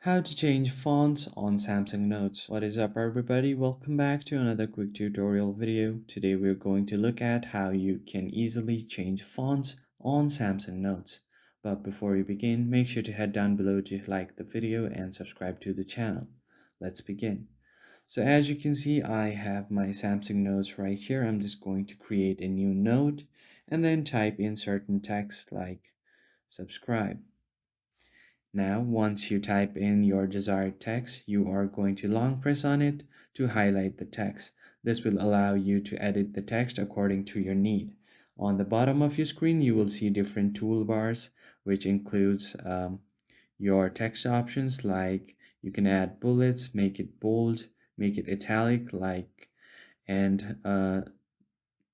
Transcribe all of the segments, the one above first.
How to change fonts on Samsung Notes. What is up everybody? Welcome back to another quick tutorial video. Today we're going to look at how you can easily change fonts on Samsung Notes. But before we begin, make sure to head down below to like the video and subscribe to the channel. Let's begin. So as you can see, I have my Samsung Notes right here. I'm just going to create a new note and then type in certain text like subscribe. Now, once you type in your desired text, you are going to long press on it to highlight the text. This will allow you to edit the text according to your need. On the bottom of your screen, you will see different toolbars, which includes your text options like you can add bullets, make it bold, make it italic, and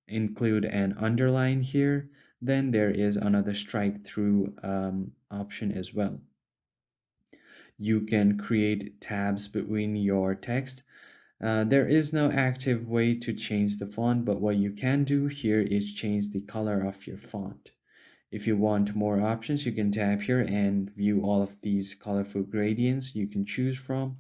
include an underline here. Then there is another strike through option as well. You can create tabs between your text. There is no active way to change the font, but what you can do here is change the color of your font. If you want more options, you can tap here and view all of these colorful gradients you can choose from.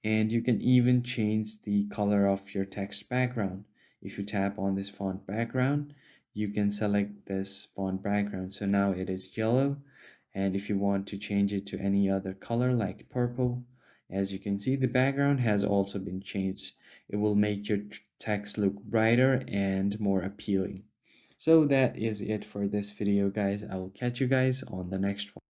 And you can even change the color of your text background. If you tap on this font background, you can select this font background. So now it is yellow. And if you want to change it to any other color like purple, as you can see, the background has also been changed. It will make your text look brighter and more appealing. So that is it for this video, guys. I will catch you guys on the next one.